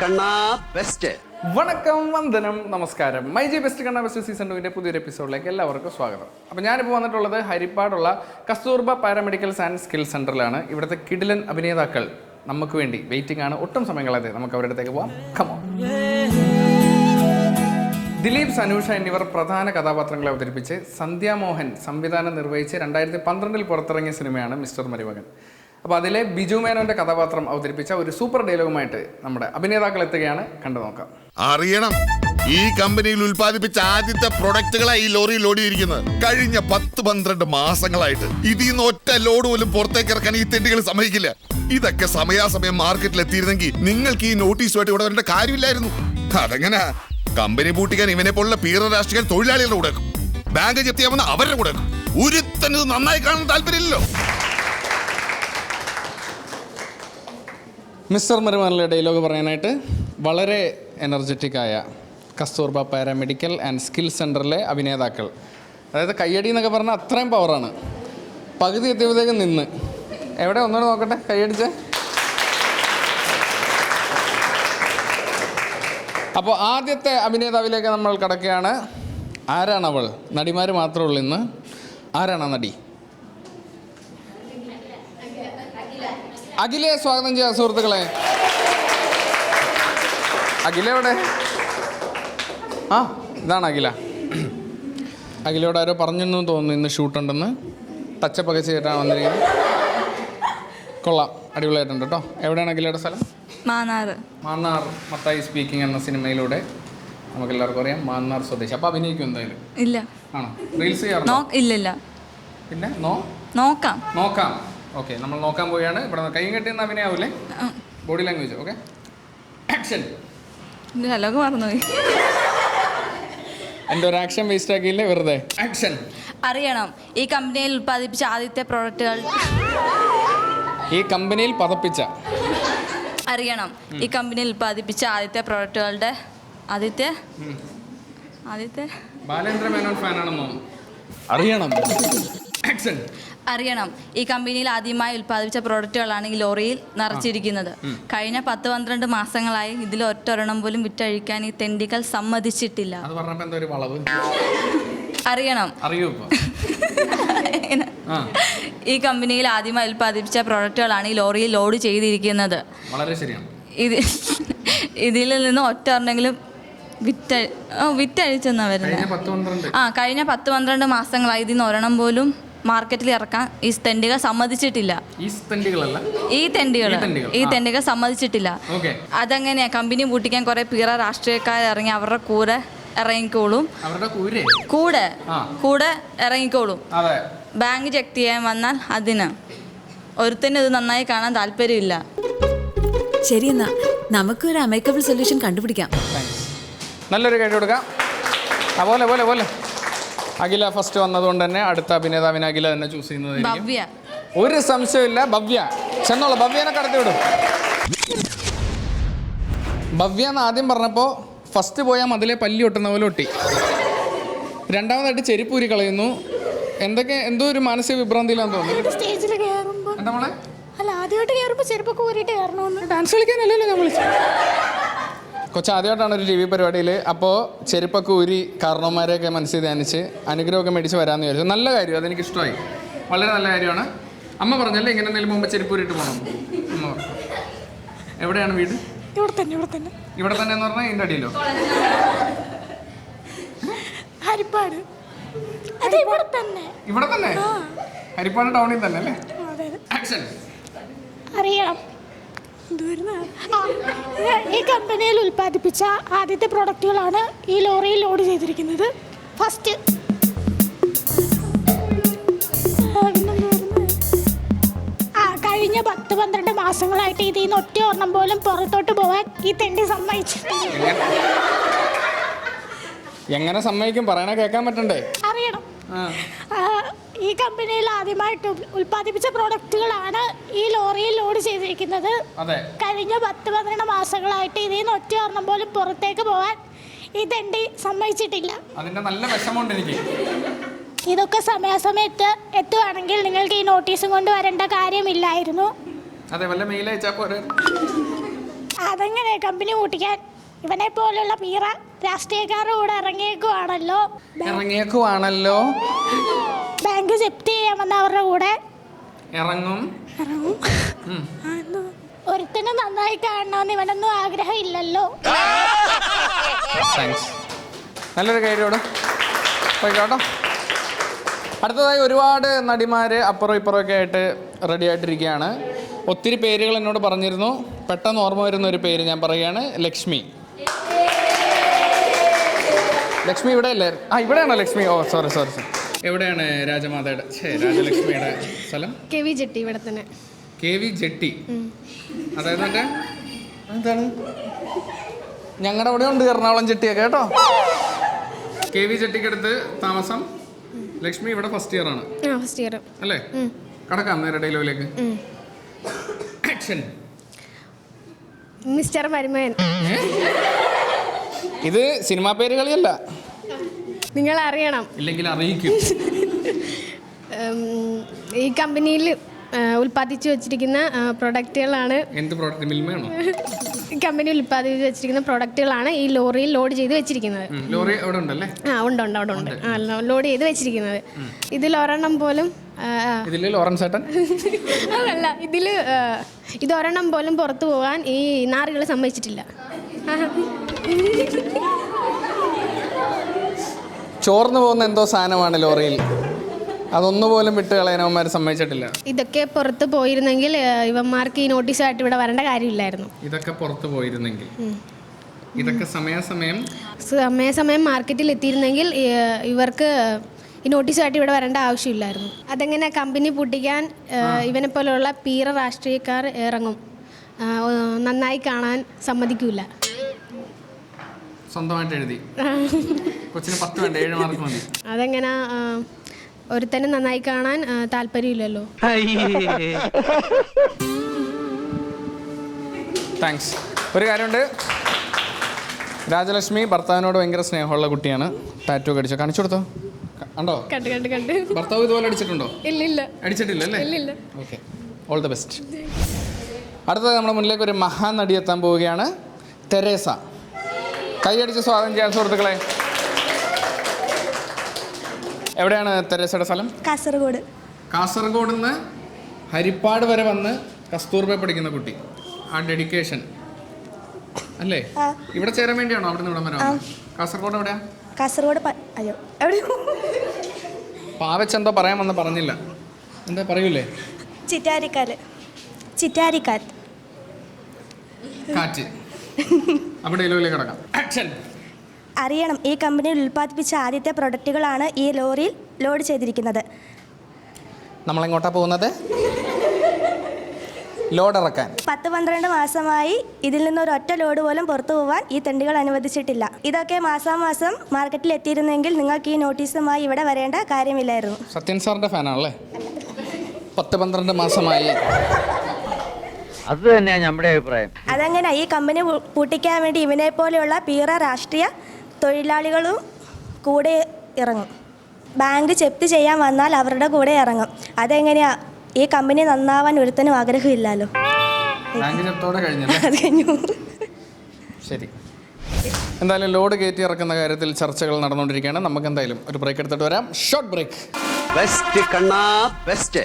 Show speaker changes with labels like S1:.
S1: കണ്ണാ best.
S2: വണക്കം, വന്ദനം, നമസ്കാരം. മൈ ജി ബെസ്റ്റ് കണ്ണാ ബെസ്റ്റ് സീസൺ 2 പുതിയൊരു എപ്പിസോഡിലേക്ക് എല്ലാവർക്കും സ്വാഗതം. അപ്പോൾ ഞാനിപ്പോൾ വന്നിട്ടുള്ളത് ഹരിപ്പാടുള്ള കസ്തൂർബ പാരാമെഡിക്കൽസ് ആൻഡ് സ്കിൽ സെൻ്ററിലാണ്. ഇവിടുത്തെ കിടിലൻ അഭിനേതാക്കൾ നമുക്ക് വേണ്ടി വെയിറ്റിംഗ് ആണ്. ഒട്ടും സമയം കളയാതെ നമുക്ക് അവരുടെ അടുത്തേക്ക് പോകാം. കമോൺ. ദിലീപ്, സനൂഷ എന്നിവർ പ്രധാന കഥാപാത്രങ്ങളെ അവതരിപ്പിച്ച് സന്ധ്യാമോഹൻ സംവിധാനം നിർവഹിച്ച് 2012 പുറത്തിറങ്ങിയ സിനിമയാണ് മിസ്റ്റർ മരുമകൻ. അപ്പോൾ അതിലെ ബിജു മേനോന്റെ കഥാപാത്രം അവതരിപ്പിച്ച ഒരു സൂപ്പർ ഡയലോഗുമായിട്ട് നമ്മുടെ അഭിനേതാക്കൾ എത്തുകയാണ്. കണ്ടു നോക്കാം.
S3: അറിയണം, ഈ കമ്പനിയിൽ ഉൽപ്പാദിപ്പിച്ച ആദ്യത്തെ പ്രൊഡക്റ്റുകളാണ് ഈ ലോറിയിൽ ഓടിയിരിക്കുന്നത്. കഴിഞ്ഞ 10-12 മാസങ്ങളായിട്ട് ഇതിൽ നിന്ന് ഒറ്റ ലോഡ് പോലും പുറത്തേക്ക് ഇറക്കാൻ ഈ തെണ്ടികൾ സമ്മതിക്കില്ല. ഇതൊക്കെ സമയാസമയം മാർക്കറ്റിൽ എത്തിയിരുന്നെങ്കിൽ നിങ്ങൾക്ക് ഈ നോട്ടീസുമായിട്ട് ഇവിടെ വരേണ്ട കാര്യമില്ലായിരുന്നു. അതെങ്ങനെ കമ്പനി പൂട്ടിക്കാൻ ഇവനെ പോലുള്ള പീറ രാഷ്ട്രീയ തൊഴിലാളികളുടെ കൂടെ ബാങ്ക് ജപ്തിയാവുന്ന അവരുടെ കൂടെ ഒരുത്തന് നന്നായി കാണാൻ താല്പര്യമില്ലല്ലോ.
S2: മിസ്റ്റർ മരുമകനിലെ ഡയലോഗ് പറയാനായിട്ട് വളരെ എനർജറ്റിക്കായ കസ്തൂർബ പാരാമെഡിക്കൽ ആൻഡ് സ്കിൽ സെൻ്ററിലെ അഭിനേതാക്കൾ, അതായത് കയ്യടി എന്നൊക്കെ പറഞ്ഞാൽ അത്രയും പവറാണ്. പകുതി എത്തിയപ്പോഴത്തേക്ക് നിന്ന് എവിടെ ഒന്നുകൂടെ നോക്കട്ടെ, കയ്യടിച്ച്. അപ്പോൾ ആദ്യത്തെ അഭിനേതാവിലേക്ക് നമ്മൾ കടക്കുകയാണ്. ആരാണവൾ? നടിമാർ മാത്രമേ ഉള്ളൂ ഇന്ന്. ആരാണ് നടി? അഖിലയെ സ്വാഗതം ചെയ്യാം സുഹൃത്തുക്കളെ. അഖില എവിടെ? ആ, ഇതാണ് അഖില. അഖിലയോട് ആരോ പറഞ്ഞെന്ന് തോന്നുന്നു ഇന്ന് ഷൂട്ടുണ്ടെന്ന്. ടച്ചപ്പൊക്കെ ചെയ്തിട്ടാണ് വന്നിരിക്കുന്നത്. കൊള്ളാം, അടിപൊളിയായിട്ടുണ്ട് കേട്ടോ. എവിടെയാണ് അഖിലയുടെ സ്ഥലം? മാന്നാർ മത്തായി സ്പീക്കിംഗ് എന്ന സിനിമയിലൂടെ നമുക്കെല്ലാവർക്കും അറിയാം മാന്നാർ സ്വദേശി. അപ്പോൾ അഭിനയിക്കും എന്തായാലും? ഇല്ല. ആണോ? റീൽസ് ചെയ്യാറുണ്ടോ? ഇല്ല. പിന്നെ നോക്കാം. ഓക്കെ, നമ്മൾ നോക്കാൻ പോവുകയാണ്. ഇവിടെ കൈ കെട്ടിയെന്ന് അഭിനയാവൂലേ? Body language. Okay, action.
S4: Dialogue മറന്നുപോയി.
S2: എൻ്റെ ഒരു ആക്ഷൻ വേസ്റ്റ് ആക്കിയില്ലേ വെറുതെ. ആക്ഷൻ.
S4: അറിയണം, ഈ കമ്പനിയിൽ ഉൽപ്പാദിപ്പിച്ച ആദ്യത്തെ പ്രോഡക്റ്റുകൾ. അറിയണം, ഈ കമ്പനിയിൽ ഉൽപ്പാദിപ്പിച്ച ആദ്യത്തെ പ്രോഡക്റ്റുകളുടെ ആദ്യത്തെ
S2: ബാലേന്ദ്ര മേനോൻ ഫാനാണെന്നോ? അറിയണം. ആക്ഷൻ.
S4: അറിയണം, ഈ കമ്പനിയിൽ ആദ്യമായി ഉൽപ്പാദിപ്പിച്ച പ്രോഡക്റ്റുകളാണ് ഈ ലോറിയിൽ നിറച്ചിരിക്കുന്നത്. കഴിഞ്ഞ 10-12 മാസങ്ങളായി ഇതിൽ ഒറ്റൊരെണ്ണം പോലും വിറ്റഴിക്കാൻ ഈ തെണ്ടികൾ സമ്മതിച്ചിട്ടില്ല. അറിയണം, ഈ കമ്പനിയിൽ ആദ്യമായി ഉൽപ്പാദിപ്പിച്ച പ്രോഡക്റ്റുകളാണ് ഈ ലോറിയിൽ ലോഡ് ചെയ്തിരിക്കുന്നത്.
S2: വളരെ ശരിയാണ്.
S4: ഇതിൽ നിന്ന് ഒറ്റൊരെണ്ണെങ്കിലും വിറ്റഴിച്ചെന്നാ വരുന്നത്. കഴിഞ്ഞ 10-12 മാസങ്ങളായി ഇതിൽ നിന്ന് ഒരെണ്ണം പോലും മാർക്കറ്റിൽ ഇറക്കാൻ ഈ തെണ്ടികൾ സമ്മതിച്ചിട്ടില്ല. ഈ തെണ്ടികൾ സമ്മതിച്ചിട്ടില്ല. അതെങ്ങനെയാ? കമ്പനി പൂട്ടിക്കാൻ കുറെ പീറ രാഷ്ട്രീയക്കാർ ഇറങ്ങി അവരുടെ കൂടെ ഇറങ്ങിക്കോളും. കൂടെ ഇറങ്ങിക്കോളും. ബാങ്ക് ചെക്ക് ചെയ്യാൻ വന്നാൽ അതിന് ഒരുത്തന്നെ ഇത് നന്നായി കാണാൻ താല്പര്യമില്ല.
S5: ശരി, എന്നാ നമുക്കൊരു അമൈക്കബിൾ സൊല്യൂഷൻ കണ്ടുപിടിക്കാം.
S2: നല്ലൊരു കാര്യം കൊടുക്കാം. പോലെ അഖില ഫസ്റ്റ് വന്നതുകൊണ്ട് തന്നെ അടുത്ത അഭിനേതാവിനെ അഖില തന്നെ ചൂസ് ചെയ്യുന്നത്. ഒരു സംശയമില്ല, ഭവ്യ. ചെന്നോളൂ, ഭവ്യനെ കടത്തിവിടും. ഭവ്യ എന്ന് ആദ്യം പറഞ്ഞപ്പോൾ ഫസ്റ്റ് പോയാൽ മതിലെ പല്ലി ഒട്ടുന്ന പോലെ ഒട്ടി. രണ്ടാമതായിട്ട് ചെരിപ്പൂരി കളയുന്നു. എന്തോ ഒരു മാനസിക വിഭ്രാന്തിയിലാന്ന് തോന്നുന്നു.
S6: സ്റ്റേജിൽ കയറുമ്പോൾ
S2: എന്താ മോളെ?
S6: അല്ല, ആദ്യമായിട്ട് കയറുമ്പോൾ ചെരുപ്പൊക്കെ ഊരിയിട്ട് കയറണമെന്ന്.
S2: ഡാൻസ് കളിക്കാനല്ലല്ലോ നമ്മൾ. ആദ്യമായിട്ടാണ് ഒരു TV പരിപാടിയിൽ. അപ്പോൾ ചെരുപ്പൊക്കെ ഊരി കാരണവന്മാരെയൊക്കെ മനസ്സിൽ ധ്യാനിച്ച് അനുഗ്രഹമൊക്കെ മേടിച്ച് വരാമെന്ന് വിചാരിച്ചു. നല്ല കാര്യം, അതെനിക്ക് ഇഷ്ടമായി. വളരെ നല്ല കാര്യമാണ്. അമ്മ പറഞ്ഞല്ലേ ഇങ്ങനെ എന്തെങ്കിലും മുമ്പ് ചെരുപ്പൂരിട്ട് പോകണം. അമ്മ പറഞ്ഞു. എവിടെയാണ് വീട്? ഇവിടെ തന്നെ എന്ന് പറഞ്ഞാൽ ഇതിൻ്റെ അടിയിലോ?
S6: ഹരിപ്പാട്.
S2: ഇവിടെ തന്നെ ഹരിപ്പാട് ടൗണിൽ തന്നെ അല്ലേ? ആക്ഷൻ.
S6: അറിയണം, ഈ കമ്പനിയിൽ ഉൽപ്പാദിപ്പിച്ച ആദ്യത്തെ പ്രോഡക്റ്റുകളാണ് ഈ ലോറിയിൽ ലോഡ് ചെയ്തിരിക്കുന്നത്. ഫസ്റ്റ് കഴിഞ്ഞ 10-12 മാസങ്ങളായിട്ട് ഇതിൽ നിന്ന് ഒറ്റ ഒരെണ്ണം പോലും പുറത്തോട്ട് പോകാൻ ഈ തെണ്ടി സമ്മതിച്ചു.
S2: എങ്ങനെ സമ്മതിക്കും? പറയണ കേൾക്കാൻ പറ്റണ്ടേ?
S6: അറിയണം, ഈ കമ്പനിയിൽ ആദ്യമായിട്ട് ഉൽപ്പാദിപ്പിച്ച പ്രോഡക്റ്റുകളാണ് ഈ ലോറിയിൽ ലോഡ് ചെയ്തിരിക്കുന്നത്. കഴിഞ്ഞ 10-12 മാസങ്ങളായിട്ട് ഇതിൽ നിന്ന് ഒറ്റ ഒരെണ്ണം പോലും പുറത്തേക്ക് പോകാൻ ഈ തെണ്ടി സമ്മതിച്ചിട്ടില്ല.
S2: അതിന്റെ നല്ല വിഷമമുണ്ട് എനിക്ക്.
S6: ഇതൊക്കെ സമയാസമയത്ത് എത്തുവാണെങ്കിൽ നിങ്ങൾക്ക് ഈ നോട്ടീസും കൊണ്ട് വരേണ്ട കാര്യമില്ലായിരുന്നു. അതെങ്ങനെ കമ്പനി പൂട്ടിക്കാൻ? ഇവനെ പോലുള്ള പീറ രാഷ്ട്രീയക്കാരുടെ കൂടെ ഇറങ്ങിയേക്കുവാണല്ലോ. ബാങ്ക് ജപ്തി ചെയ്യാൻ വന്ന അവരുടെ കൂടെ
S2: ഇറങ്ങും.
S6: ഒരുത്തനും നന്നായി കാണണമെന്ന് ഇവനൊന്നും ആഗ്രഹമില്ലല്ലോ.
S2: താങ്ക്സ്. നല്ലൊരു കാര്യോട് പോയിക്കോട്ടോ. അടുത്തതായി ഒരുപാട് നടിമാർ അപ്പുറം ഇപ്പുറമൊക്കെ ആയിട്ട് റെഡി ആയിട്ടിരിക്കുകയാണ്. ഒത്തിരി പേരുകൾ എന്നോട് പറഞ്ഞിരുന്നു. പെട്ടെന്ന് ഓർമ്മ വരുന്ന ഒരു പേര് ഞാൻ പറയുകയാണ്, ലക്ഷ്മി. ലക്ഷ്മി ഇവിടെ അല്ലേ? ഇവിടെയാണോ ലക്ഷ്മി? ഓ സോറി. എവിടെയാണ് രാജമാതയുടെ രാജലക്ഷ്മിയുടെ സ്ഥലം?
S1: KV jetty. ഇവിടെ തന്നെ
S2: KV ജെട്ടി. അതായത് എന്താണ്, ഞങ്ങളുടെ അവിടെ ഉണ്ട് എറണാകുളം ജെട്ടിയൊക്കെ കേട്ടോ. KV ജെട്ടിക്കടുത്ത് താമസം. ലക്ഷ്മി ഇവിടെ ഫസ്റ്റ് ഇയർ ആണ്.
S1: ഫസ്റ്റ് ഇയർ
S2: അല്ലേ? കടക്കാം നേരെ ഡയലോഗിലേക്ക്. ആക്ഷൻ.
S1: മിസ്റ്റർ മരുമകൻ.
S2: ഇത് സിനിമാ പേര് കളിയല്ല.
S1: നിങ്ങൾ അറിയണം.
S2: ഇല്ലെങ്കിൽ അറിയിക്കും.
S1: ഈ കമ്പനിയിൽ ഉൽപ്പാദിച്ചു വെച്ചിരിക്കുന്ന പ്രൊഡക്റ്റുകളാണ്.
S2: എന്ത് പ്രോഡക്റ്റ്? മിൽമയാണോ?
S1: ഈ കമ്പനിയിൽ ഉൽപ്പാദിച്ചു വെച്ചിരിക്കുന്ന പ്രൊഡക്റ്റുകളാണ് ഈ ലോറിയിൽ ലോഡ് ചെയ്ത് വെച്ചിരിക്കുന്നത്.
S2: ലോറി അവിടെ ഉണ്ടല്ലേ?
S1: ഉണ്ട്. അവിടെ ഉണ്ട്. ലോഡ് ചെയ്ത് വെച്ചിരിക്കുന്നത്. ഇതിൽ ഒരെണ്ണം പോലും
S2: ലോറൻസ് ഏട്ടൻ
S1: അതല്ല. ഇത് ഒരെണ്ണം പോലും പുറത്തു പോകാൻ ഈ നാറുകൾ സമ്മതിച്ചിട്ടില്ല.
S2: ചോർന്നു പോകുന്ന എന്തോ സാധനമാണ് ലോറിയിൽ. അതൊന്നുപോലും വിട്ട് കളയാനവന്മാർ സമ്മതിച്ചിട്ടില്ല.
S1: ഇതൊക്കെ പുറത്ത് പോയിരുന്നെങ്കിൽ ഇവന്മാർക്ക് ഈ നോട്ടീസായിട്ട് ഇവിടെ വരേണ്ട കാര്യമില്ലായിരുന്നു.
S2: ഇതൊക്കെ പുറത്ത് പോയിരുന്നെങ്കിൽ, ഇതൊക്കെ
S1: സമയാസമയം മാർക്കറ്റിൽ എത്തിയിരുന്നെങ്കിൽ ഇവർക്ക് ഈ നോട്ടീസായിട്ട് ഇവിടെ വരേണ്ട ആവശ്യമില്ലായിരുന്നു. അതെങ്ങനെ കമ്പനി പൂട്ടിക്കാൻ ഇവനെ പോലെയുള്ള പീറ രാഷ്ട്രീയക്കാർ ഇറങ്ങും. നന്നായി കാണാൻ സമ്മതിക്കൂല.
S2: സ്വന്തമായിട്ട് എഴുതി. കൊച്ചിന് 10 വേണ്ട, 7 മാർക്ക് മതി.
S1: അതെങ്ങനെ ഒരുത്തന്നെ നന്നായി കാണാൻ താല്പര്യമില്ലല്ലോ.
S2: താങ്ക്സ്. ഒരു കാര്യമുണ്ട്, രാജലക്ഷ്മി ഭർത്താവിനോട് ഭയങ്കര സ്നേഹമുള്ള കുട്ടിയാണ്. ടാറ്റു ഒക്കെ അടിച്ചോ? കാണിച്ചു കൊടുത്തോ? കണ്ടോ?
S1: കണ്ട്.
S2: ഭർത്താവ് ഇതുപോലെ അടിച്ചിട്ടുണ്ടോ?
S1: ഇല്ല.
S2: അടിച്ചിട്ടില്ല അല്ലേ?
S1: ഇല്ല.
S2: Okay, all the best. അടുത്തത് നമ്മുടെ മുന്നിലേക്ക് ഒരു മഹാനടി എത്താൻ പോവുകയാണ്, തെരേസ. കൈയടിച്ച് സ്വാഗതം ചെയ്യാൻ സുഹൃത്തുക്കളെ. എവിടെയാണ് തെരേസയുടെ സ്ഥലം? കാസർഗോഡ് നിന്ന് ഹരിപ്പാട് വരെ വന്ന് കസ്തൂർബ പഠിക്കുന്ന കുട്ടി. ആ ഡെഡിക്കേഷൻ അല്ലേ? ഇവിടെ ചേരാൻ വേണ്ടിയാണോ അവിടെ നിന്ന് ഇവിടെ വരെ? കാസർഗോഡ് എവിടെയാ? പാവച്ചെന്തോ പറയാൻ വന്ന് പറഞ്ഞില്ല. എന്താ പറയൂലേ? കാറ്റ്. അവിടെ ഡയലോഗിലേക്ക് കിടക്കാം. ആക്ഷൻ.
S7: അറിയണം, ഈ കമ്പനിയിൽ ഉൽപ്പാദിപ്പിച്ച ആദ്യത്തെ പ്രൊഡക്റ്റുകളാണ് ഈ ലോറിയിൽ ലോഡ് ചെയ്തിരിക്കുന്നത്.
S2: നമ്മളെങ്ങോട്ടാ പോകുന്നത്? ലോഡ് ഇറക്കാൻ.
S7: 10-12 മാസമായി ഇതിൽ നിന്ന് ഒരൊറ്റ ലോഡ് പോലും പുറത്തു പോകാൻ ഈ തെണ്ടികൾ അനുവദിച്ചിട്ടില്ല. ഇതൊക്കെ മാസാമാസം മാർക്കറ്റിൽ എത്തിയിരുന്നെങ്കിൽ നിങ്ങൾക്ക് ഈ നോട്ടീസുമായി ഇവിടെ വരേണ്ട കാര്യമില്ലായിരുന്നു.
S2: സത്യൻ സാറിന്റെ ഫാനാണല്ലേ? 10-12 മാസമായി.
S8: അത് തന്നെയാണ് നമ്മുടെ അഭിപ്രായം.
S7: അതെങ്ങനെ ഈ കമ്പനി പൂട്ടിക്കാൻ വേണ്ടി ഇവനെ പോലെയുള്ള പീറ രാഷ്ട്രീയ തൊഴിലാളികളും കൂടെ ഇറങ്ങും. ബാങ്ക് ജപ്തി ചെയ്യാൻ വന്നാൽ അവരുടെ കൂടെ ഇറങ്ങും. അതെങ്ങനെയാ? ഈ കമ്പനി നന്നാവാൻ ഒരുത്തനും ആഗ്രഹമില്ലല്ലോ.
S2: ബാങ്ക് ജപ്തോടെ കഴിഞ്ഞു. ശരി, എന്തായാലും ലോഡ് കയറ്റി ഇറക്കുന്ന കാര്യത്തിൽ ചർച്ചകൾ നടന്നുകൊണ്ടിരിക്കുകയാണ്. നമുക്ക് എന്തായാലും ഒരു ബ്രേക്ക് എടുത്തിട്ട് വരാം. Short break.
S8: ബെസ്റ്റ് കണ്ണാ ബെസ്റ്റ്.